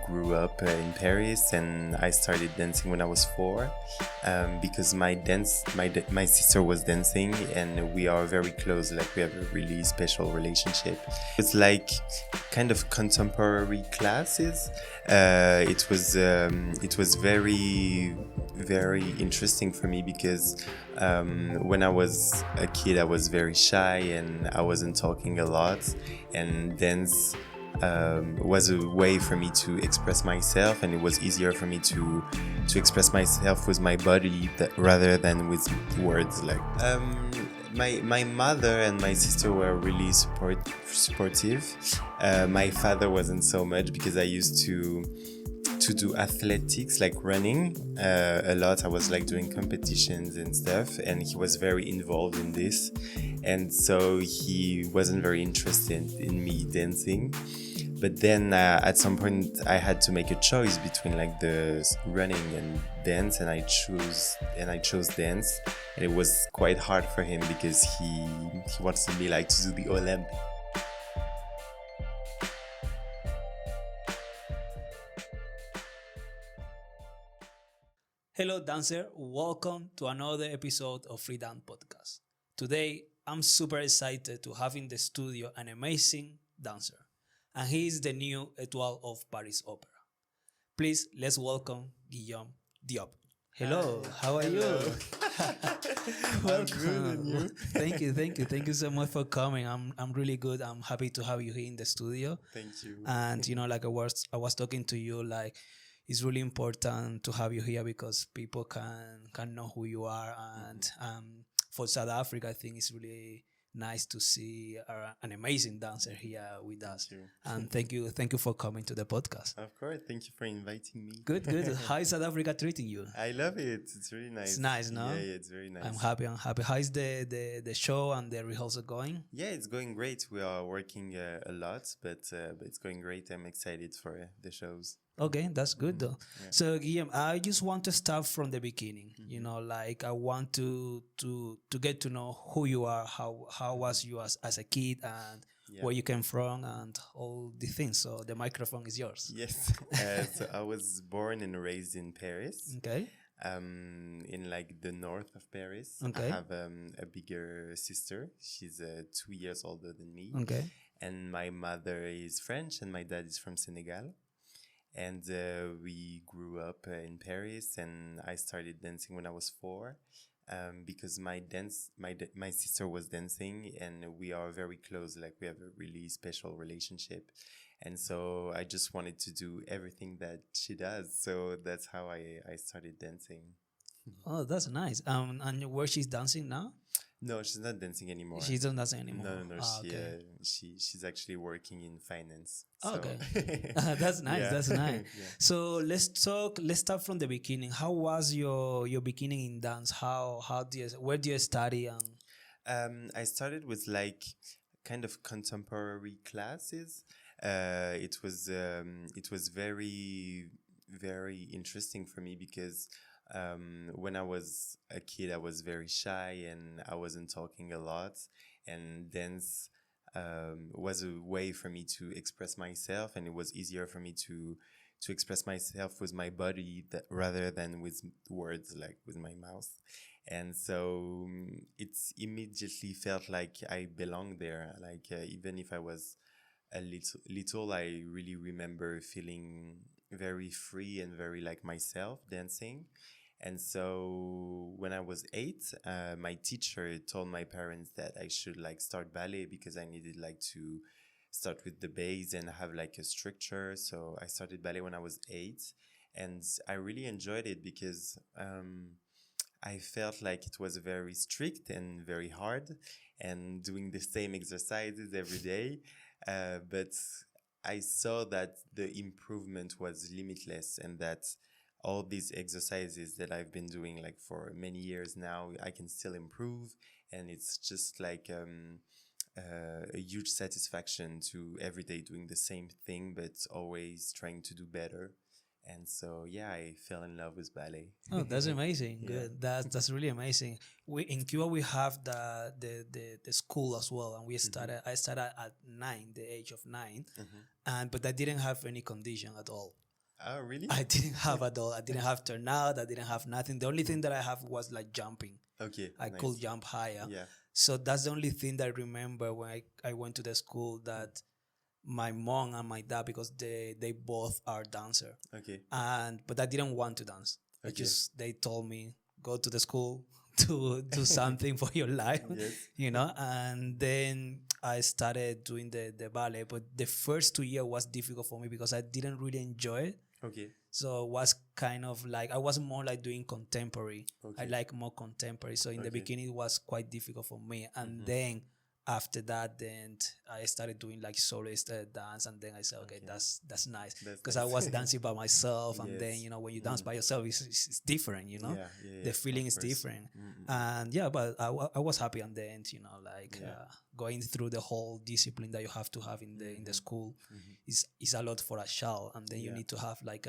grew up in Paris, and I started dancing when I was 4, because my sister was dancing, and we are very close. Like, we have a really special relationship. It's like kind of contemporary classes. It was very, very interesting for me because when I was a kid, I was very shy and I wasn't talking a lot, and dance was a way for me to express myself, and it was easier for me to express myself with my body rather than with words. Like, my mother and my sister were really supportive. My father wasn't so much, because I used to do athletics, like running a lot. I was like doing competitions and stuff, and he was very involved in this, and so he wasn't very interested in me dancing. But then at some point I had to make a choice between like the running and dance, and I chose dance, and it was quite hard for him because he wanted me like to do the Olympics. Hello, dancer. Welcome to another episode of Free Dance Podcast. Today, I'm super excited to have in the studio an amazing dancer, and he is the new Étoile of Paris Opera. Please, let's welcome Guillaume Diop. Hello, how are Hello. you? I'm good, and you? Thank you so much for coming. I'm really good. I'm happy to have you here in the studio. Thank you. And like I was talking to you, like it's really important to have you here because people can know who you are, and for South Africa, I think it's really nice to see an amazing dancer here with us. Thank you. And thank you for coming to the podcast. Of course, thank you for inviting me. Good. How is South Africa treating you? I love it. It's really nice. It's nice, no? Yeah, it's very nice. I'm happy. How is the show and the rehearsal going? Yeah, it's going great. We are working a lot, but it's going great. I'm excited for the shows. Okay, that's good though. Yeah. So Guillaume, I just want to start from the beginning. Like I want to get to know who you are, how was you as a kid, and where you came from, and all the things. So the microphone is yours. Yes. So I was born and raised in Paris. Okay. In like the north of Paris. Okay. I have a bigger sister. She's 2 years older than me. Okay. And my mother is French and my dad is from Senegal. And we grew up in Paris, and I started dancing when I was 4, because my sister was dancing, and we are very close. Like, we have a really special relationship, and so I just wanted to do everything that she does. So that's how I started dancing. Oh, that's nice. And where she's dancing now? No, she's not dancing anymore. She's not dancing anymore. No. Okay. She's actually working in finance. Oh, So. okay. That's nice. Yeah. That's nice. Yeah. So let's start from the beginning. How was your beginning in dance? Where do you study? And I started with like kind of contemporary classes. It was very, very interesting for me because when I was a kid, I was very shy and I wasn't talking a lot, and dance was a way for me to express myself, and it was easier for me to express myself with my body rather than with words, like with my mouth. And so it immediately felt like I belonged there. Like, even if I was a little, I really remember feeling very free and very like myself dancing. And so when I was 8, my teacher told my parents that I should like start ballet because I needed like to start with the base and have like a structure. So I started ballet when I was 8, and I really enjoyed it because I felt like it was very strict and very hard and doing the same exercises every day. But I saw that the improvement was limitless, and that all these exercises that I've been doing like for many years now, I can still improve. And it's just like a huge satisfaction to every day doing the same thing, but always trying to do better. And so, yeah, I fell in love with ballet. oh, that's amazing. Yeah. Good. That's really amazing. We in Cuba we have the school as well, and we started. I started at 9, the age of 9, Mhm. and but I didn't have any condition at all. Oh, really? I didn't have at all. I didn't have turnout. I didn't have nothing. The only thing that I have was like jumping. Okay, I nice. could jump higher. Yeah. So that's the only thing that I remember when I went to the school, that my mom and my dad, because they both are dancer, Okay. but I didn't want to dance. Okay. They told me, go to the school to do something for your life, Yes. and then I started doing the ballet. But the first 2 years was difficult for me because I didn't really enjoy it. Okay. So it was kind of like, I was more like doing contemporary. I Okay. like more contemporary. So in the Okay. beginning, it was quite difficult for me. And then after that, then I started doing like soloist dance. And then I said, okay, that's nice. That's Because I nice. was dancing by myself. And then, Yes. when you dance by yourself, it's different, Yeah, yeah, yeah, the feeling of is course. different. Mm-mm. And yeah, but I was happy on the end, like Yeah. going through the whole discipline that you have to have in the school is a lot for a child. And then you Yeah. need to have like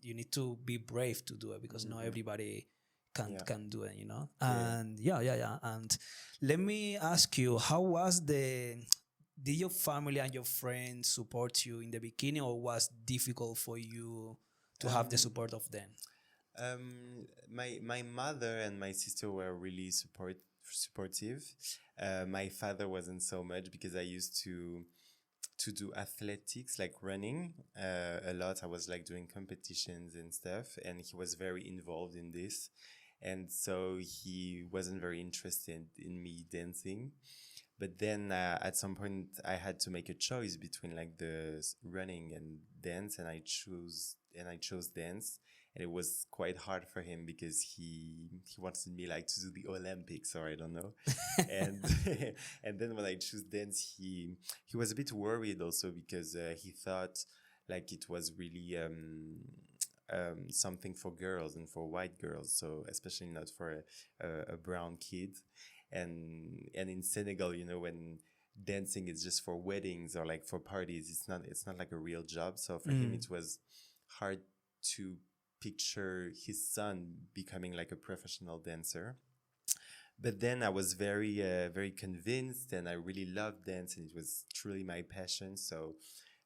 you need to be brave to do it, because not everybody can do it, Yeah. And yeah. And let me ask you, how was did your family and your friends support you in the beginning, or was difficult for you to have the support of them? My mother and my sister were really supportive. My father wasn't so much, because I used to do athletics, like running a lot. I was like doing competitions and stuff, and he was very involved in this, and so he wasn't very interested in me dancing. But then at some point I had to make a choice between like the running and dance, and I chose dance. And it was quite hard for him, because he wanted me like to do the Olympics, or I don't know. And and then when I chose dance, he was a bit worried also, because he thought like it was really something for girls and for white girls, so especially not for a brown kid. And in Senegal, when dancing is just for weddings or like for parties, it's not like a real job. So for him, it was hard to picture his son becoming like a professional dancer. But then I was very very convinced, and I really loved dance, and it was truly my passion. So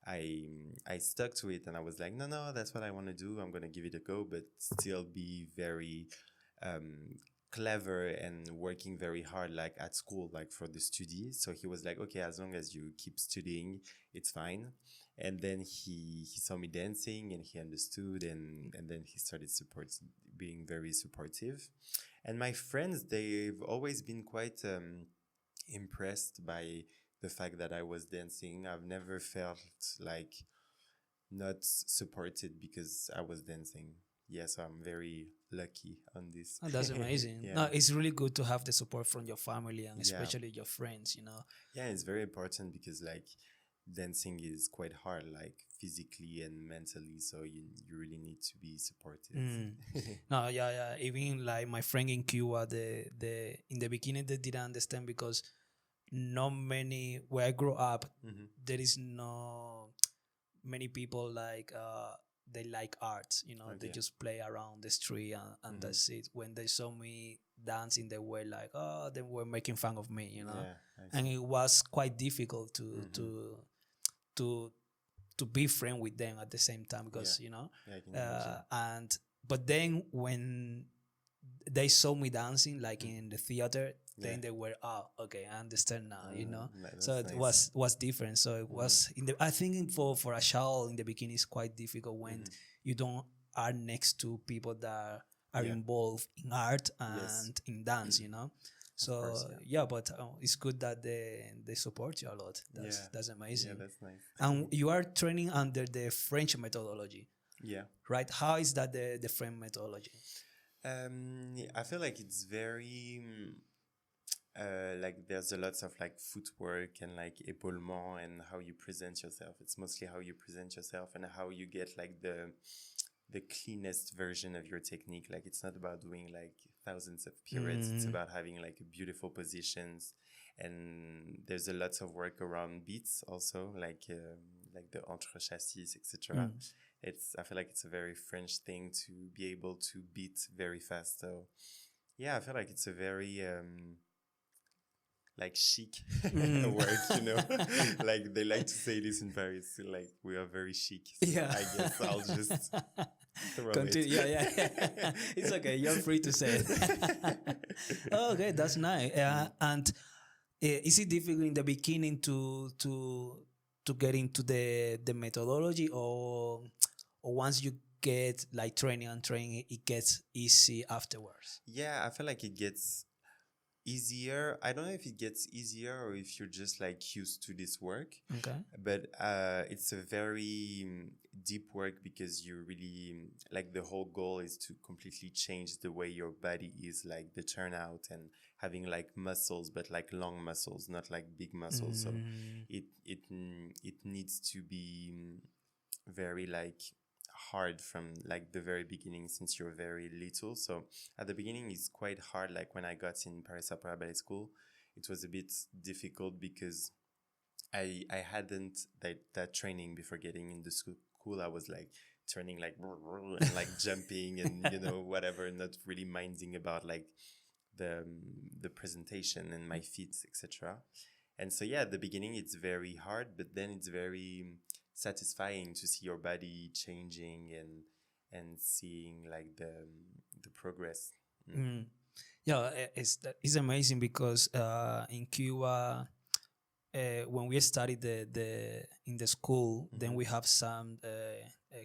I stuck to it, and I was like, no, that's what I want to do. I'm gonna give it a go, but still be very clever and working very hard, like at school, like for the study. So he was like, okay, as long as you keep studying, it's fine. And then he saw me dancing, and he understood, and then he started being very supportive. And my friends, they've always been quite impressed by the fact that I was dancing. I've never felt like not supported because I was dancing. Yeah, so I'm very lucky on this. Oh, that's amazing. Yeah. No, it's really good to have the support from your family and Yeah. especially your friends, Yeah, it's very important, because like dancing is quite hard, like physically and mentally. So you really need to be supportive. No, yeah. Even like my friend in Cuba, the in the beginning they didn't understand, because not many, where I grew up, there is no many people like they like art, they just play around the street, and that's it. When they saw me dancing, they were like, oh, they were making fun of me, Yeah, and it was quite difficult to be friend with them at the same time, because Yeah, I can imagine. and but then when they saw me dancing like in the theater, then they were, okay, I understand now, so it nice. was different. So it was I think for a child in the beginning, it's quite difficult when you don't are next to people that are involved in art and in dance, So course, but it's good that they support you a lot. That's amazing. Yeah, that's nice. And you are training under the French methodology, Yeah. right? How is that the French methodology? I feel like it's very like there's a lot of like footwork and like épaulement and how you present yourself. It's mostly how you present yourself and how you get like the cleanest version of your technique. Like it's not about doing like thousands of pirouettes. It's about having like beautiful positions, and there's a lot of work around beats also, like the entre chassis, etc. I feel like it's a very French thing to be able to beat very fast. So yeah, I feel like it's a very like chic Mm. work, you know. Like they like to say this in Paris, like we are very chic. So Yeah. I guess I'll just throw Continue. it. Yeah. It's okay. You're free to say it. Oh, okay, that's nice. And is it difficult in the beginning to get into the methodology, or once you get like training, it gets easy afterwards? Yeah, I feel like it gets easier. I don't know if it gets easier or if you're just like used to this work, Okay. but it's a very deep work because you really like the whole goal is to completely change the way your body is, like the turnout and having like muscles, but like long muscles, not like big muscles. So it needs to be very like hard from like the very beginning since you're very little. So at the beginning it's quite hard. Like when I got in Paris Opera Ballet School, it was a bit difficult because I hadn't that training before getting in the school. I was like turning like and like jumping and you know whatever, not really minding about like the presentation and my feet, etc. And so yeah, at the beginning it's very hard, but then it's very satisfying to see your body changing and seeing like the progress. Yeah, it's amazing because in Cuba, when we studied the in the school, then we have some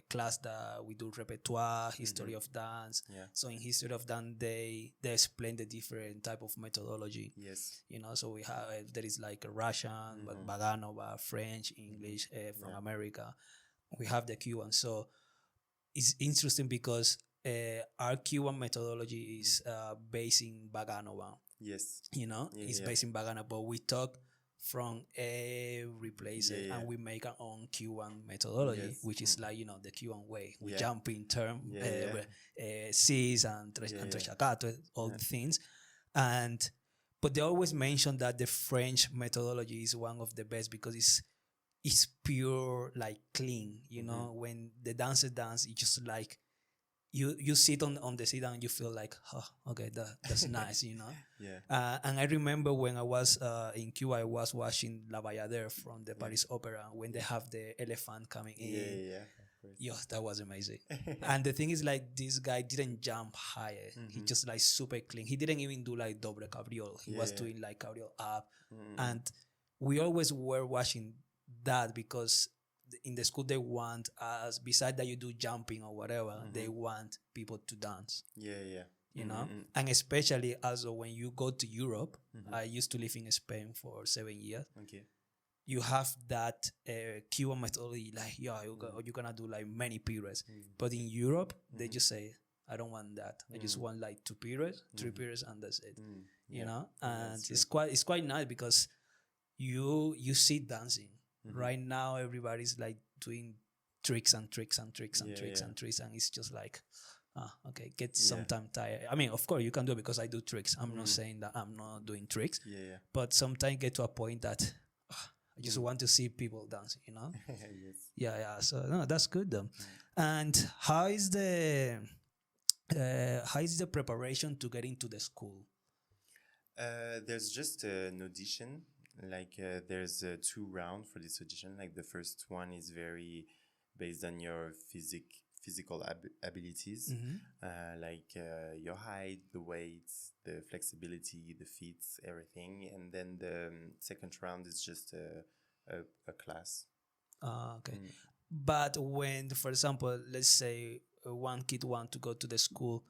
class that we do repertoire, history of dance. Yeah. So in history of dance, they explain the different type of methodology. Yes. You know, so we have there is like a Russian, but Baganova, French, English from America. We have the Cuban. So it's interesting because our Cuban methodology is based in Baganova. Yes. You know, it's based in Baganova, but we talk from every place and we make our own Cuban methodology, which is like, you know, the Cuban way. We jump in term, Cs and Trechacato, all the things. But they always mention that the French methodology is one of the best because it's pure, like clean, you know, when the dancer dance, it's just like, you sit on the seat and you feel like, oh, okay, that's nice, you know. And I remember when I was in Cuba, I was watching La Bayadère from the Paris Opera when they have the elephant coming in. Yeah, that was amazing. And the thing is, like, this guy didn't jump higher. He just like super clean. He didn't even do like double cabriole. He was doing like cabriole up. And we always were watching that because in the school they want us, besides that you do jumping or whatever, they want people to dance. You know, and especially also when you go to Europe. I used to live in Spain for 7 years. You have that Cuban methodology, like you're gonna do like many periods. But in Europe they just say, I don't want that. I just want like 2 periods, 3 periods, and that's it. You know, and it's quite nice because you see dancing. Right now everybody's like doing tricks and tricks and tricks and tricks and tricks, and it's just like, okay, get sometime tired. I mean, of course you can do it because I do tricks. I'm not saying that I'm not doing tricks, but sometimes get to a point that I just want to see people dancing, you know. So no, that's good though. And how is the preparation to get into the school? There's just an audition. Like there's 2 rounds for this audition. Like the first one is very based on your physical abilities, like your height, the weight, the flexibility, the feet, everything. And then the second round is just a class. Okay. But when, for example, let's say one kid want to go to the school,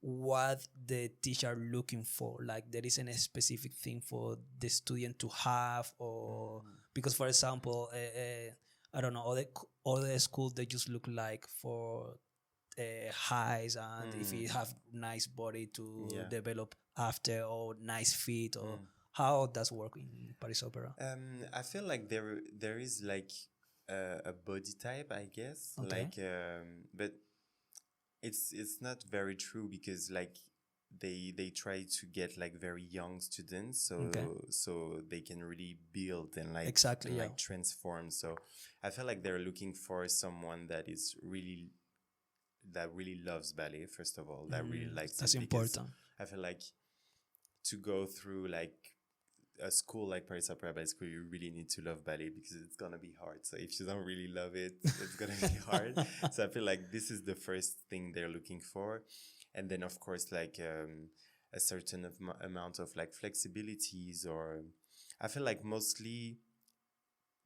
what the teacher looking for? Like there isn't a specific thing for the student to have, or because, for example, I don't know, other schools they just look like for heights and if you have nice body to develop after, or nice feet, or how does work in Paris Opera? I feel like there is like a body type, I guess. Like but it's not very true because like they try to get like very young students, so they can really build and like like transform. So I feel like they're looking for someone that really loves ballet, first of all, that really likes that's it. Important. I feel like to go through like a school like Paris Opera Ballet School, you really need to love ballet because it's gonna be hard. So if you don't really love it, it's gonna be hard. So I feel like this is the first thing they're looking for, and then of course like a certain amount of like flexibilities, or I feel like mostly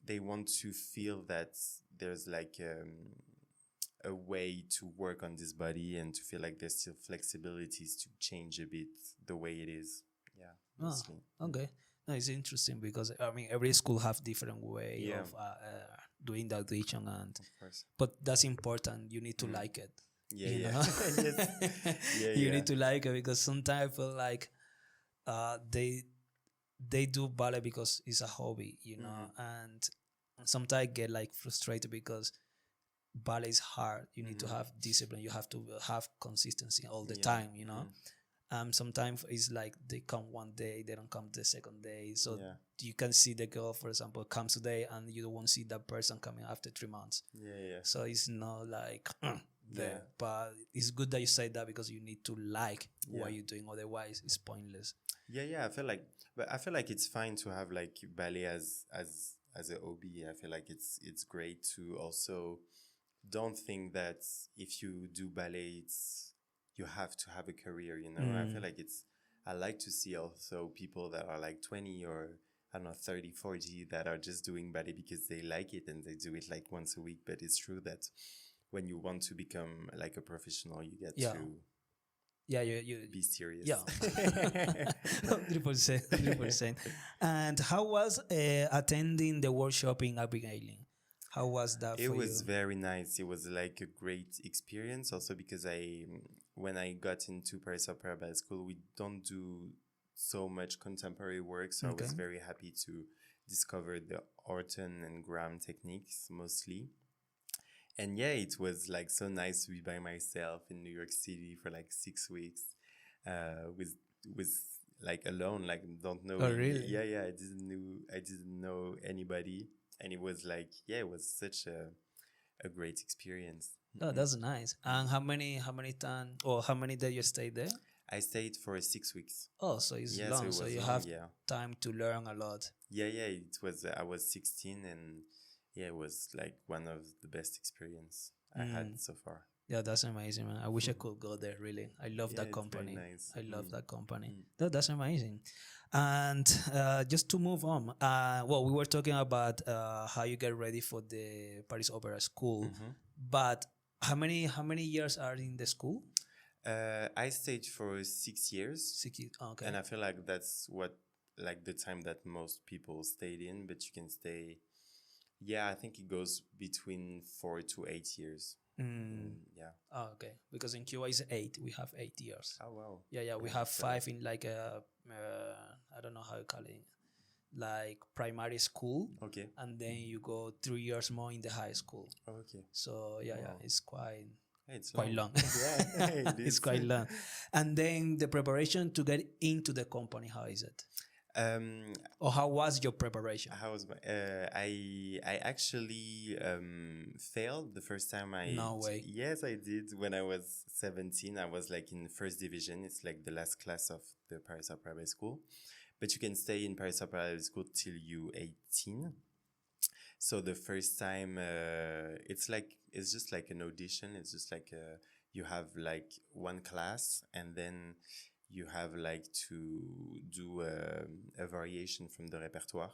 they want to feel that there's like a way to work on this body and to feel like there's still flexibilities to change a bit the way it is. Yeah, mostly. Okay. No, it's interesting because I mean every school have different way Yeah. of doing the audition, and Of course. but that's important. You need to like it. Yeah, You yeah. know? Yes. Yeah, You yeah. need to like it because sometimes I feel like they do ballet because it's a hobby, you know, and sometimes I get like frustrated because ballet is hard. You need to have discipline. You have to have consistency all the time, you know. Sometimes it's like they come one day, they don't come the second day. So you can see the girl, for example, comes today and you won't see that person coming after 3 months. Yeah, yeah. So it's not like there. But it's good that you say that because you need to like what you're doing. Otherwise, it's pointless. Yeah, yeah. I feel like it's fine to have like ballet as a hobby. I feel like it's great to also don't think that if you do ballet, you have to have a career, you know. I feel like I like to see also people that are like 20 or I don't know 30, 40 that are just doing ballet because they like it and they do it like once a week. But it's true that when you want to become like a professional, you get to you be serious. Yeah. 100%. 100%. And how was attending the workshop in Abigail? How was that for you? It was very nice. It was like a great experience also because when I got into Paris Opera Ballet School, we don't do so much contemporary work. So I was very happy to discover the Horton and Graham techniques mostly. And yeah, it was like so nice to be by myself in New York City for like 6 weeks, with like alone, like don't know. Oh, really? Yeah. I didn't know anybody. And it was like, it was such a great experience. Oh, that's nice. And how many time or how many days you stayed there? I stayed for 6 weeks. Oh, so it's long. So you have time to learn a lot. Yeah. It was. I was 16, and it was like one of the best experience I had so far. Yeah, that's amazing, man. I wish I could go there. Really, I love that company. Very nice. I love that company. That's amazing. And just to move on, we were talking about how you get ready for the Paris Opera School, but how many years are in the school? I stayed for 6 years. 6 years, okay. And I feel like that's what like the time that most people stayed in, but you can stay. Yeah, I think it goes between 4 to 8 years. Yeah. Oh, okay. Because in Cuba is 8. We have 8 years. Oh wow. Yeah. We have 5 in like a I don't know how you call it, like primary school. Okay. And then you go 3 years more in the high school. Okay. So it's quite. It's quite long. Yeah, it's quite long. And then the preparation to get into the company, how is it? Or how was your preparation? How was my? I actually failed the first time I. No way. Yes, I did. When I was 17, I was like in first division. It's like the last class of the Paris Opera Ballet School, but you can stay in Paris Opera Ballet School till you 18. So the first time, it's just like an audition. It's just like you have like one class, and then you have like to do a variation from the repertoire,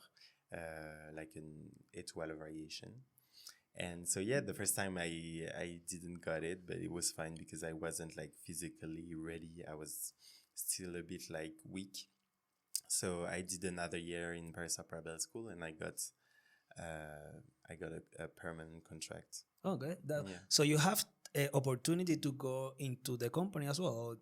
like an Étoile variation. And so the first time I didn't got it, but it was fine because I wasn't like physically ready. I was still a bit like weak. So I did another year in Paris Opera Ballet School, and I got a permanent contract. Okay. So you have an opportunity to go into the company as well?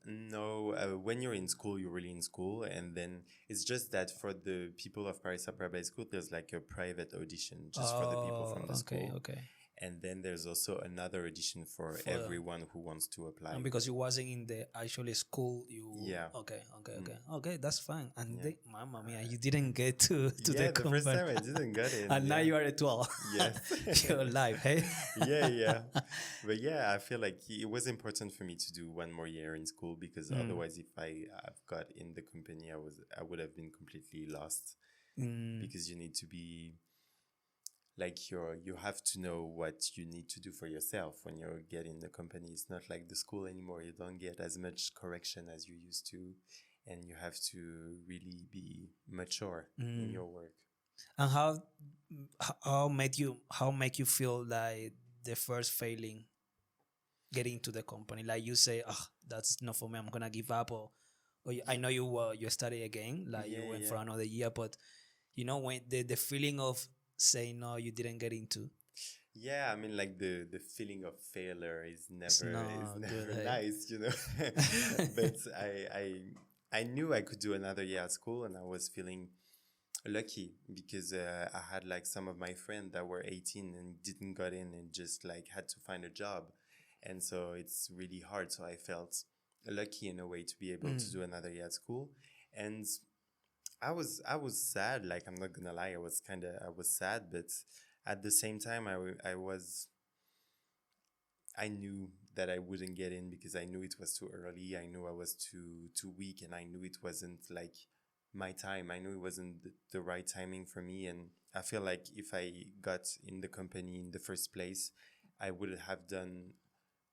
No, when you're in school, you're really in school. And then it's just that for the people of Paris Opera Ballet School, there's like a private audition just for the people from the school. Okay. And then there's also another audition for everyone who wants to apply. And because you wasn't in the actual school, you Yeah. Okay, that's fine. And they, Mamma mia, you didn't get to yeah, the the company. first time I didn't get in. And now you are at 12. Yes. You're alive, hey? yeah. But yeah, I feel like it was important for me to do one more year in school because otherwise, if I've got in the company, I would have been completely lost because you need to be like you have to know what you need to do for yourself when you get in the company. It's not like the school anymore. You don't get as much correction as you used to, and you have to really be mature in your work. And how make you feel like the first failing getting to the company? Like you say, that's not for me, I'm gonna give up, or I know you study again, like you went for another year, but you know when the feeling of saying no, you didn't get into. Yeah, I mean, like the feeling of failure is never good, nice, you know. But I knew I could do another year at school, and I was feeling lucky because I had like some of my friends that were 18 and didn't got in and just like had to find a job, and so it's really hard. So I felt lucky in a way to be able to do another year at school, and I was sad. Like, I'm not gonna lie, I was sad, but at the same time, I knew that I wouldn't get in because I knew it was too early. I knew I was too weak, and I knew it wasn't like my time. I knew it wasn't the right timing for me, and I feel like if I got in the company in the first place, I would have done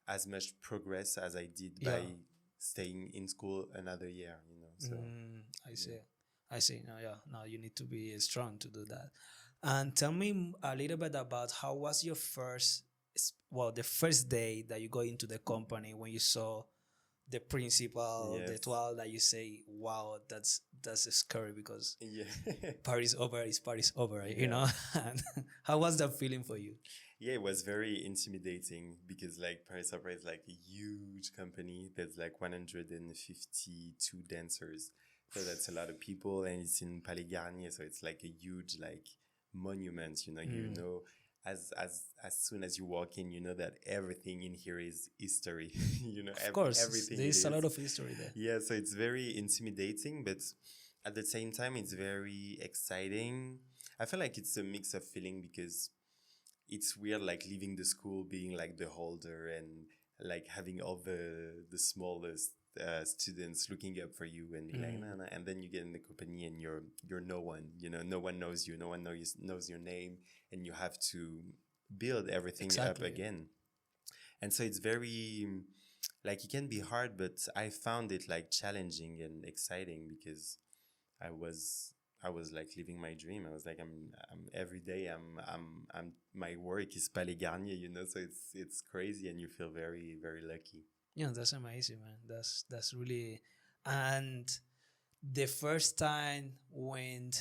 as much progress as I did by staying in school another year. You know, so I see. I see. No, you need to be strong to do that. And tell me a little bit about how was your the first day that you go into the company when you saw the principal, the Étoile, that you say, wow, that's scary because party's over, you know? How was that feeling for you? Yeah, it was very intimidating because like Paris Opera is like a huge company. There's like 152 dancers. So that's a lot of people, and it's in Palais Garnier, so it's like a huge like monument. You know, as soon as you walk in, you know that everything in here is history. You know, of course, everything. There's a lot of history there. Yeah, so it's very intimidating, but at the same time, it's very exciting. I feel like it's a mix of feeling because it's weird, like leaving the school, being like the holder, and like having all the smallest students looking up for you and be like, no, and then you get in the company and you're no one, you know, no one knows you, no one knows your name, and you have to build everything up again. And so it's very like, it can be hard, but I found it like challenging and exciting because I was like living my dream. I was like, I'm every day my work is Palais Garnier, you know, so it's crazy, and you feel very, very lucky. Yeah, that's amazing, man. That's really. And the first time when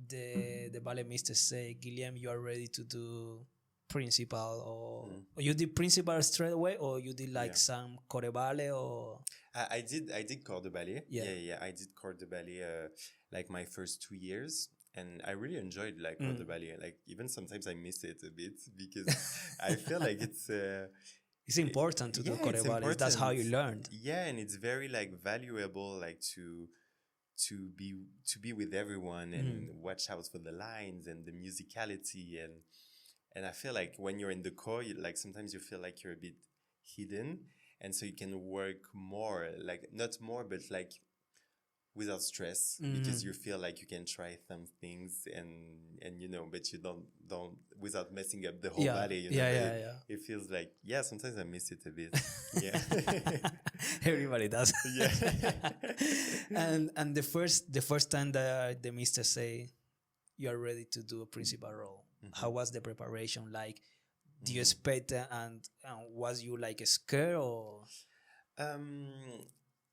the ballet mister say, Guillaume, you are ready to do principal, or you did principal straight away, or you did like some corps ballet, or I did corps de ballet. Yeah. I did corps de ballet like my first 2 years, and I really enjoyed like corps de ballet. Like, even sometimes I miss it a bit because I feel like it's important to do corps ballet. That's how you learned. Yeah, and it's very like valuable, like to be with everyone and watch out for the lines and the musicality, and I feel like when you're in the corps, like sometimes you feel like you're a bit hidden, and so you can work more, like not more, but like without stress, because you feel like you can try some things and you know, but you don't without messing up the whole body, you know. It feels like, sometimes I miss it a bit. Everybody does. Yeah. And the first time that the mister say you are ready to do a principal role, how was the preparation like? Do you expect and was you like scared, or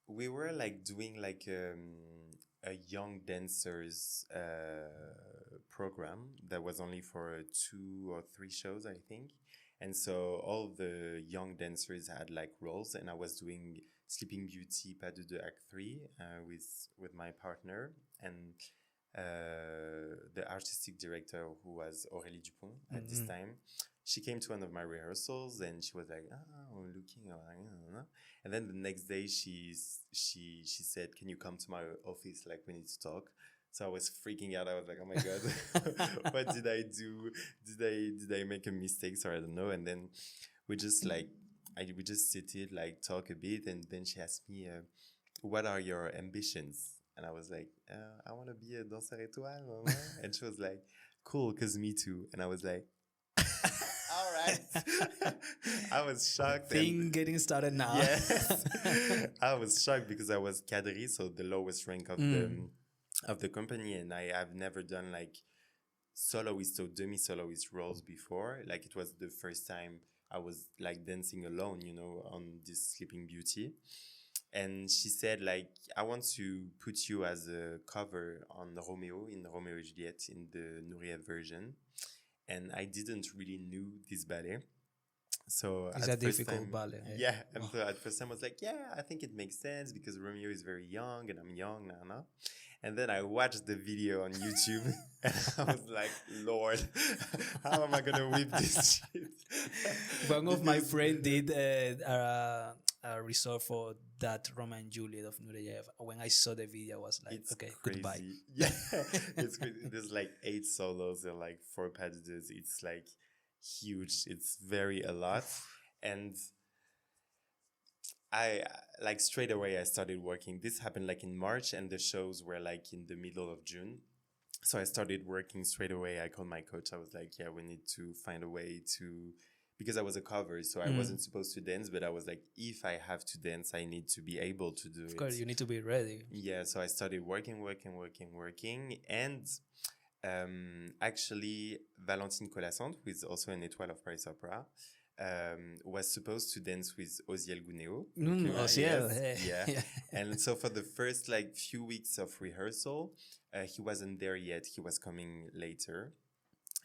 we were like doing like a young dancers program that was only for 2 or 3 shows, I think. And so all the young dancers had like roles, and I was doing Sleeping Beauty Pas de Deux Act 3 with my partner, and the artistic director, who was Aurélie Dupont at this time. she came to one of my rehearsals and she was like, "Oh, we're looking." I was like, "I don't know." And then the next day, she said, "Can you come to my office? Like, we need to talk." So I was freaking out. I was like, "Oh my god, what did I do? Did I make a mistake?" So I don't know. And then we just like we just sit like talk a bit, and then she asked me, "What are your ambitions?" And I was like, "I want to be a danseur étoile." And she was like, "Cool, cause me too." And I was like, "All right." I was shocked. Thing getting started now. Yes, I was shocked because I was cadre, so the lowest rank of the company, and I have never done like soloist or demi soloist roles before. Like it was the first time I was like dancing alone, you know, on this Sleeping Beauty. And she said, like, "I want to put you as a cover on Romeo, in Romeo and Juliet, in the Nureyev version." And I didn't really knew this ballet. So It's at a first difficult time, ballet. yeah. And so at first time I was like, "Yeah, I think it makes sense because Romeo is very young and I'm young now." And then I watched the video on YouTube and I was like, "Lord, how am I going to whip this shit?" One of my friends did a resort for that Romeo and Juliet of Nureyev. When I saw the video, I was like, It's okay, crazy. goodbye. Yeah, it's crazy. There's like 8 solos and like 4 passages. It's like huge. It's very a lot. And I like straight away I started working. This happened like in March and the shows were like in the middle of June. So I started working straight away. I called my coach. I was like, "Yeah, we need to find a way to," because I was a cover, so I wasn't supposed to dance, but I was like, if I have to dance, I need to be able to do it. Of course, you need to be ready. Yeah, so I started working. And actually, Valentine Colassante, who is also an Étoile of Paris Opera, was supposed to dance with Osiel Guneo. Osiel, Yeah. yeah. And so for the first like few weeks of rehearsal, he wasn't there yet. He was coming later.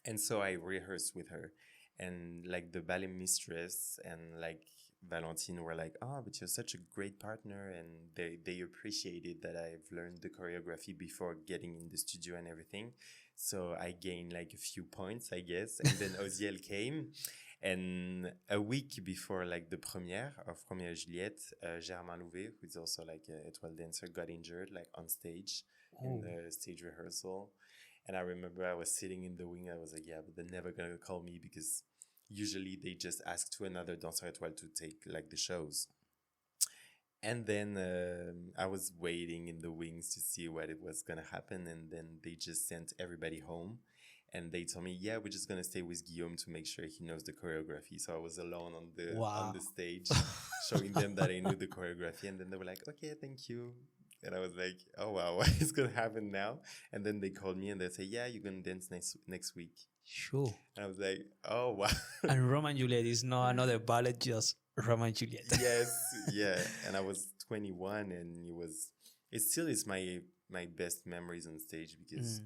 And so I rehearsed with her. And like the ballet mistress and like Valentine were like, "Oh, but you're such a great partner." And they appreciated that I've learned the choreography before getting in the studio and everything. So I gained like a few points, I guess. And then Osiel came. And a week before like the premiere of Romeo and Juliet, Germain Louvet, who is also like an étoile dancer, got injured like on stage in the stage rehearsal. And I remember I was sitting in the wing. I was like, "Yeah, but they're never going to call me because usually they just ask to another dancer étoile to take like the shows." And then I was waiting in the wings to see what it was going to happen. And then they just sent everybody home. And they told me, "Yeah, we're just going to stay with Guillaume to make sure he knows the choreography." So I was alone on the stage showing them that I knew the choreography. And then they were like, "Okay, thank you." And I was like, "Oh, wow, what is going to happen now?" And then they called me and they say, "Yeah, you're going to dance next week." Sure. And I was like, "Oh, wow." And Romeo and Juliet is not another ballet, just Romeo and Juliet. Yes, yeah. And I was 21 and it still is my best memories on stage because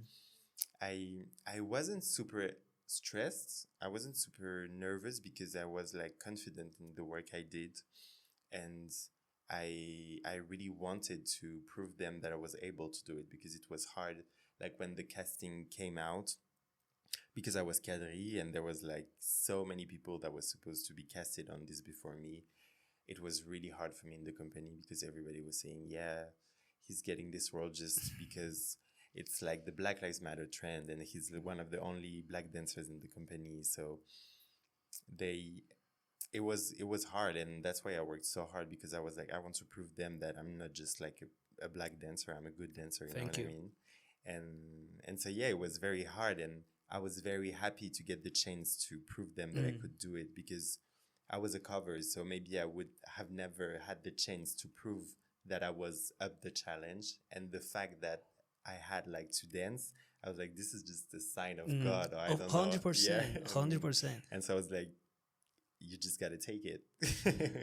I wasn't super stressed. I wasn't super nervous because I was like confident in the work I did. And I really wanted to prove them that I was able to do it because it was hard. Like when the casting came out, because I was cadre and there was like so many people that was supposed to be casted on this before me, it was really hard for me in the company because everybody was saying, "Yeah, he's getting this role just because it's like the Black Lives Matter trend and he's one of the only black dancers in the company." So it was hard, and that's why I worked so hard because I was like, I want to prove them that I'm not just like a black dancer, I'm a good dancer. You know what I mean? And so yeah, it was very hard, and I was very happy to get the chance to prove them that I could do it because I was a cover, so maybe I would have never had the chance to prove that I was up the challenge. And the fact that I had like to dance, I was like, this is just a sign of God, or I don't know. 100%, Yeah. 100%. And so I was like, you just gotta take it.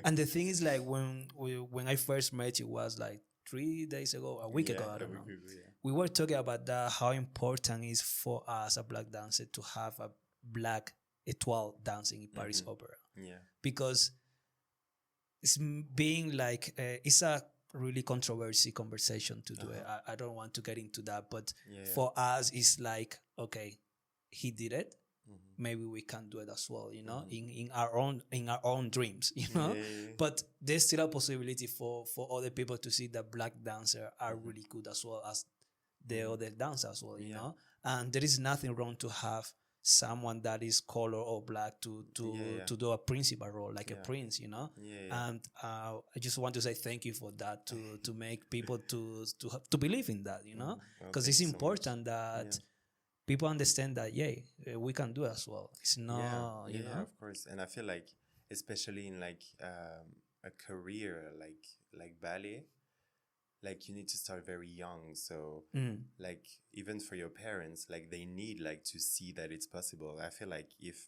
And the thing is, like when I first met you was like 3 days ago, a week ago, I don't know. We were talking about that, how important it is for us, a black dancer, to have a black étoile dancing in Paris Opera. Yeah. Because it's being like, it's a really controversial conversation to do it. I don't want to get into that, but for us, it's like, okay, he did it. maybe we can do it as well, you know, Mm-hmm. in our own dreams, you know. Yeah. But there's still a possibility for other people to see that black dancers are Mm-hmm. really good as well as the Mm-hmm. other dancers as well, you Yeah. know. And there is nothing wrong to have someone that is color or black Yeah. Yeah. to do a principal role like a Yeah. prince, you know. Yeah. Yeah. And I just want to say thank you for that, to make people to believe in that, you know, Well, because thank it's you so much. important that Yeah. people understand that, yeah, we can do as well. It's Yeah. not, Yeah. you Yeah. know. Of course. And I feel like, especially in like a career like ballet, like you need to start very young. So like even for your parents, like they need like to see that it's possible. I feel like if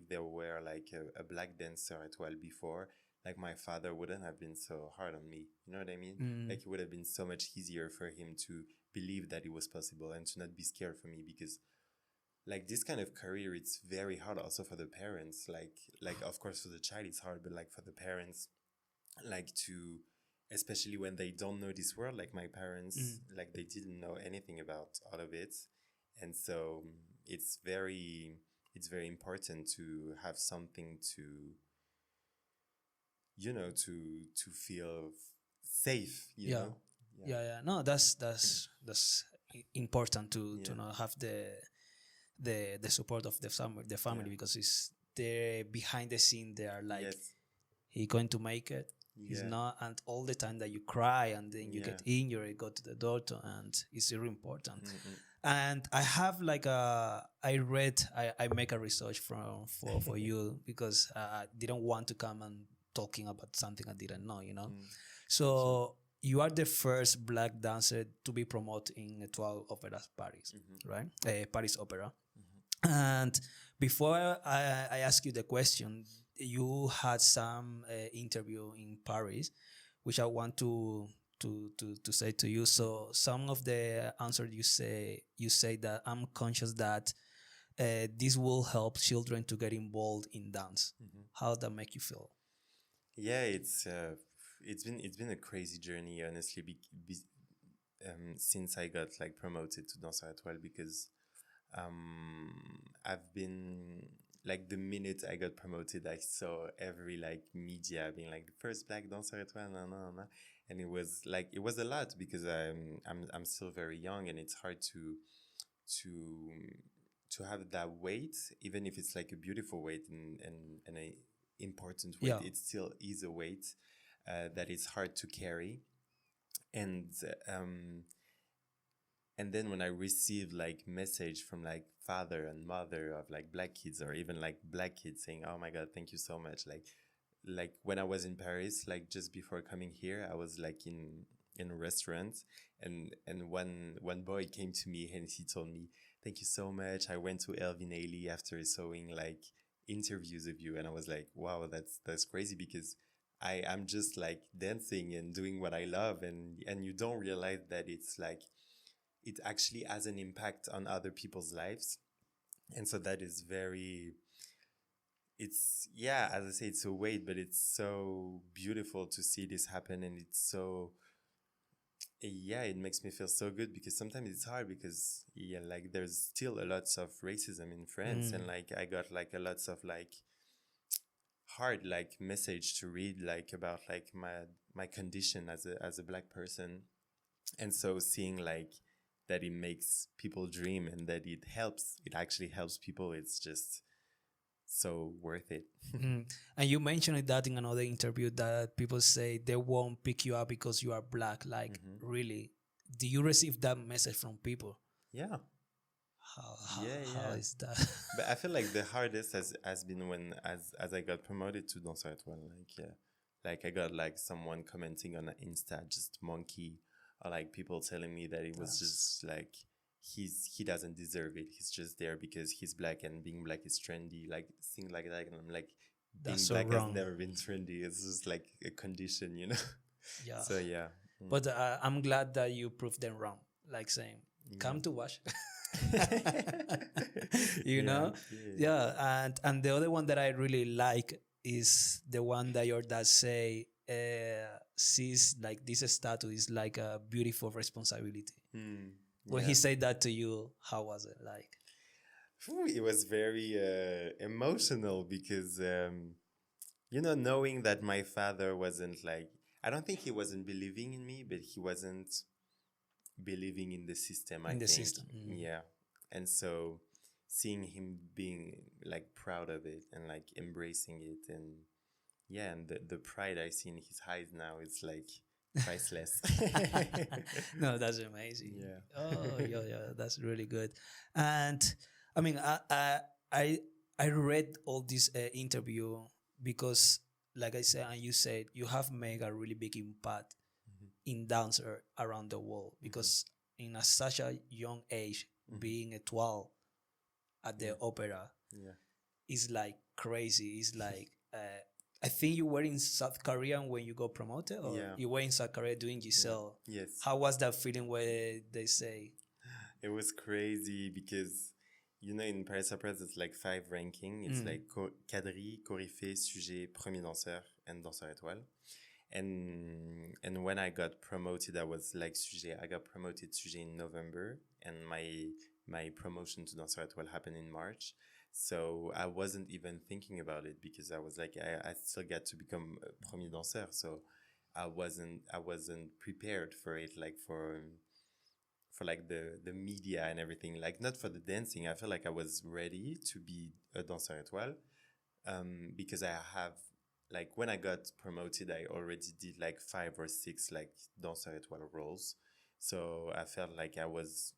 there were like a black dancer at Étoile before, like my father wouldn't have been so hard on me. You know what I mean? Like it would have been so much easier for him to believe that it was possible and to not be scared for me, because like this kind of career, it's very hard also for the parents. Like of course for the child it's hard, but like for the parents, like to, especially when they don't know this world, like my parents, like they didn't know anything about all of it. And so it's very important to have something to, you know, to feel safe, you Yeah, know. yeah. No, that's important to Yeah. not have the support of the family, Yeah. because it's the behind the scene. They are like, Yes. he going to make it, he's Yeah. not, and all the time that you cry and then you Yeah. get injured, go to the doctor, and it's really important. Mm-mm. And I have like I make a research for you, because I didn't want to come and talking about something I didn't know, you know. So you are the first black dancer to be promoted in Étoile Opera Paris, right? Paris Opera. And before I ask you the question, you had some interview in Paris, which I want to say to you. So some of the answers you say that I'm conscious that this will help children to get involved in dance. How does that make you feel? Yeah, it's been a crazy journey, honestly, since I got like promoted to dancer étoile, because I've been like, the minute I got promoted, I saw every like media being like the first black dancer étoile, no, no, no. And it was like, it was a lot, because I'm still very young, and it's hard to to have that weight, even if it's like a beautiful weight and a important weight. Yeah. It still is a weight that is hard to carry. And and then when I received like message from like father and mother of like black kids, or even like black kids, saying, "Oh my God, thank you so much." Like when I was in Paris, like just before coming here, I was like in a restaurant, and one boy came to me and he told me, "Thank you so much. I went to Elvin Ailey after showing like interviews of you." And I was like, "Wow, that's crazy," because I'm just like dancing and doing what I love, and you don't realize that it's like, it actually has an impact on other people's lives. And so that is very, it's, yeah, as I say, it's a weight, but it's so beautiful to see this happen. And it's so, yeah, it makes me feel so good, because sometimes it's hard, because yeah, like there's still a lot of racism in France. And like I got like a lots of like hard like message to read, like about like my condition as a black person. And so seeing like that it makes people dream, and that it actually helps people, it's just so worth it. And you mentioned that in another interview, that people say they won't pick you up because you are black. Like, really, do you receive that message from people? Yeah. How is that? But I feel like the hardest has been when as I got promoted to dancer étoile, like, yeah, like I got like someone commenting on Insta, just monkey, or like people telling me that it was just like, he doesn't deserve it, he's just there because he's black, and being black is trendy, like things like that. And I'm like, being That's so black wrong. has never been trendy, it's just like a condition, you know. Yeah. So yeah. But I'm glad that you proved them wrong. Like saying, come to watch. You know? Yeah. And the other one that I really like is the one that your dad say, sees like this status is like a beautiful responsibility. When he said that to you, how was it like? It was very emotional because knowing that my father wasn't like, I don't think he wasn't believing in me, but he wasn't believing in the system, I In the think. system. Yeah. And so seeing him being like proud of it and like embracing it, and yeah, and the pride I see in his eyes now is like priceless. No, that's amazing. Yeah. Oh, yeah, that's really good. And I mean, I I read all this interview because, like I said, and you said, you have made a really big impact in dancer around the world because in such a young age, being a 12 at the opera Yeah. is like crazy. It's like I think you were in South Korea when you got promoted, or Yeah. you were in South Korea doing Giselle. Yes. How was that feeling where they say? It was crazy because, in Paris Opera, it's like 5 ranking. It's like quadrille, coryphée, sujet, premier danseur, and danseur étoile. And when I got promoted, I was like sujet. I got promoted sujet in November, and my promotion to danseur étoile happened in March. So I wasn't even thinking about it because I was like, I still got to become a premier danseur. So I wasn't prepared for it, like for like the media and everything, like not for the dancing. I feel like I was ready to be a danseur étoile, because I have, like, when I got promoted, I already did like 5 or 6 like danseur étoile roles. So I felt like I was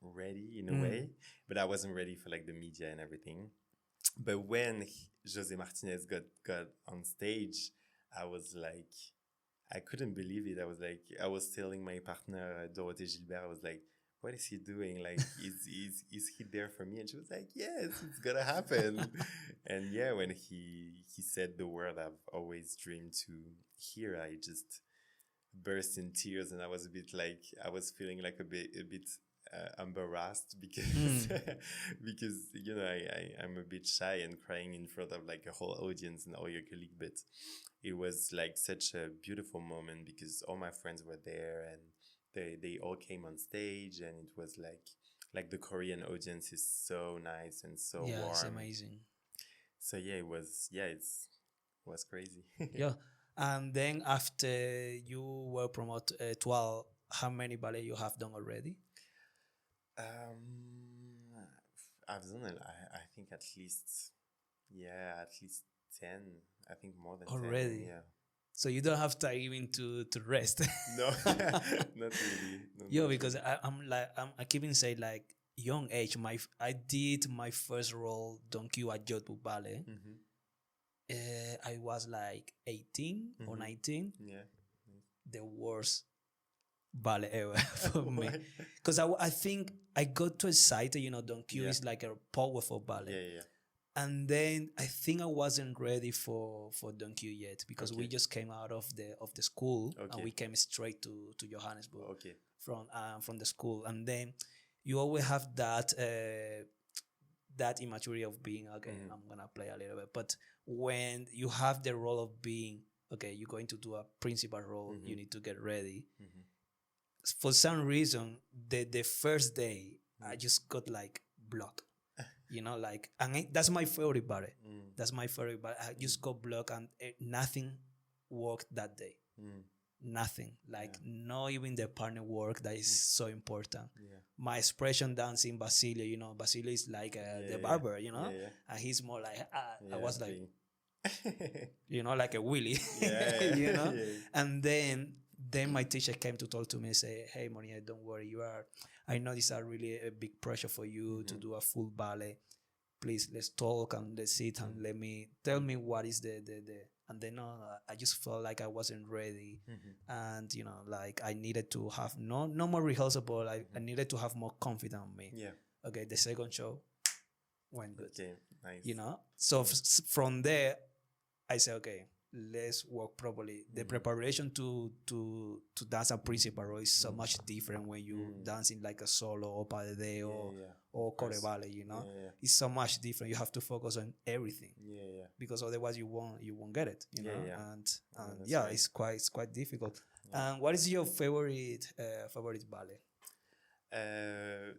ready in a way, but I wasn't ready for like the media and everything. But when José Martinez got on stage, I was like, I couldn't believe it. I was telling my partner, Dorothée Gilbert, I was like, what is he doing? Like, is he there for me? And she was like, yes, it's gonna happen. And yeah, when he said the word I've always dreamed to hear, I just burst in tears, and I was I was feeling like a bit embarrassed because because I'm a bit shy and crying in front of like a whole audience and all your colleagues, but it was like such a beautiful moment because all my friends were there, and they all came on stage, and it was like the Korean audience is so nice and so warm. It's amazing. So yeah, it was crazy. Yeah. And then after you were promoted 12, how many ballet you have done already? I've done it. I think at least 10. I think more than Already? 10. Yeah. So you don't have time even to rest. No, not really. Yeah, because I keep in say like young age. I did my first role Don Q at Jodhpur Ballet. I was like 18 or 19. Yeah. The worst ballet ever for me, because I think I got too excited. Don Q is like a powerful ballet. Yeah. And then I think I wasn't ready for Don Q yet, because we just came out of the school, and we came straight to Johannesburg from the school. And then you always have that immaturity of being I'm gonna play a little bit, but when you have the role of being you're going to do a principal role, you need to get ready. For some reason, the first day I just got like blocked. And that's my favorite ballet. That's my favorite ballet. I just got blocked, and nothing worked that day. Nothing. Not even the partner work that is so important. My expression dancing, Basilio, Basilio is like the barber, and he's more like, I was like, like a willy, And then my teacher came to talk to me and say, hey, Monia, don't worry. I know this is really a big pressure for you to do a full ballet. Please, let's talk and let's sit and tell me what is the and then I just felt like I wasn't ready. And I needed to have no more rehearsal, but I needed to have more confidence in me. Okay, the second show went good. Nice. So from there I said, okay, let's work properly. The preparation to dance a principal role is so much different when you dancing like a solo or pas de deux or choré ballet. It's so much different. You have to focus on everything. Because otherwise you won't get it. And right. It's quite difficult. And what is your favorite ballet?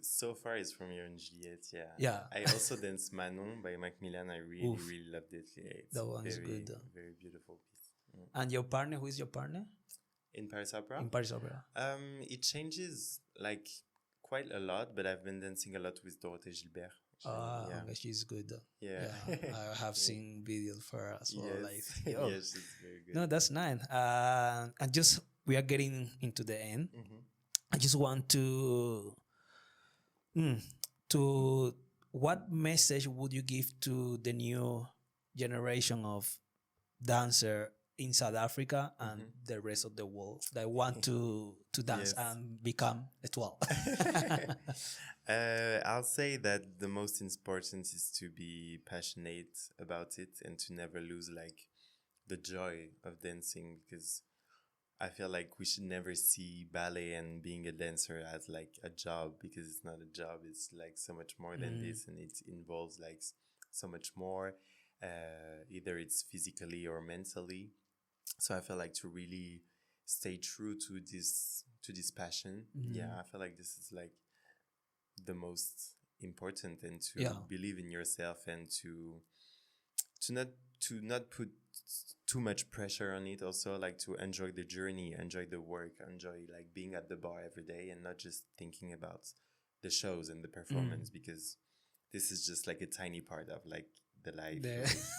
So far it's Romeo and Juliet, yeah. Yeah. I also danced Manon by Macmillan. I really, Oof. really loved it. Yeah, it's That one is very, good. very beautiful piece. And your partner, who is your partner? In Paris Opera? In Paris Opera. It changes like quite a lot, but I've been dancing a lot with Dorothée Gilbert. Yeah. Okay, she's good. Yeah. I have seen videos for her as well. Yes. Like, yo. Yes, she's very good. No, that's nice. And just we are getting into the end. I just want to what message would you give to the new generation of dancer in South Africa and the rest of the world that want to dance and become Étoile? I'll say that the most important is to be passionate about it and to never lose like the joy of dancing, because I feel like we should never see ballet and being a dancer as like a job, because it's not a job. It's like so much more than this, and it involves like so much more. Either it's physically or mentally. So I feel like to really stay true to this passion. Yeah, I feel like this is like the most important, and to believe in yourself and to not put too much pressure on it. Also, like to enjoy the journey, enjoy the work, enjoy like being at the bar every day, and not just thinking about the shows and the performance, because this is just like a tiny part of like the life.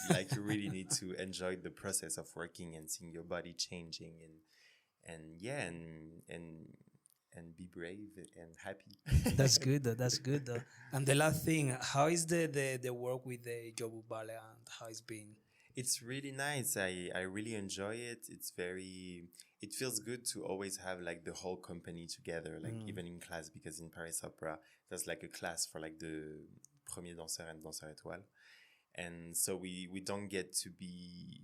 Like you really need to enjoy the process of working and seeing your body changing and be brave and happy. That's good. That's good. And the last thing, how is the work with the Jobu Ballet, and how it's been? It's really nice. I really enjoy it. It feels good to always have like the whole company together, like even in class, because in Paris Opera, there's like a class for like the premier danseur and danseur étoile. And so we don't get to be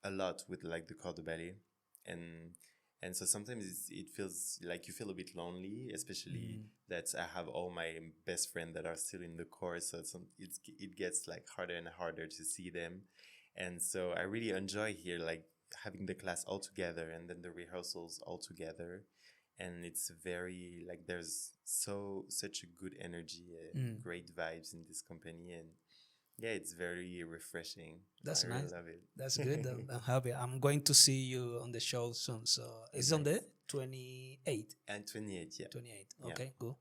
a lot with like the corps de ballet. And so sometimes it feels like you feel a bit lonely, especially that I have all my best friends that are still in the course. So it gets like harder and harder to see them. And so I really enjoy here, like having the class all together and then the rehearsals all together. And it's very like there's such a good energy, great vibes in this company. And yeah, it's very refreshing. That's nice. I really love it. That's good. I'm happy. I'm going to see you on the show soon. So it's on the 28th. And 28, yeah. 28. Okay, cool.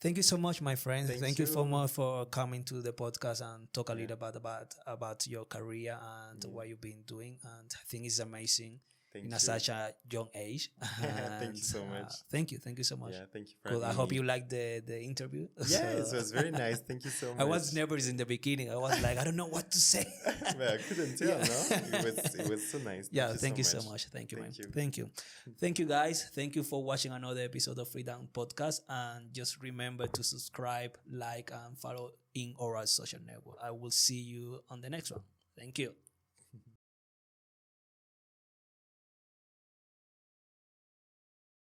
Thank you so much, my friend. Thank you so much for coming to the podcast and talk a little about your career and what you've been doing. And I think it's amazing. Such a young age. Thank you so much. Thank you so much. Yeah, thank you for having I me. hope you liked the interview. Yeah, it was very nice. Thank you so much. I was nervous in the beginning. I was like, I don't know what to say. But I couldn't tell, no? It was so nice. Thank you so much. Thank you, man. Thank you, guys. Thank you for watching another episode of Freedom Podcast. And just remember to subscribe, like, and follow in our social network. I will see you on the next one. Thank you.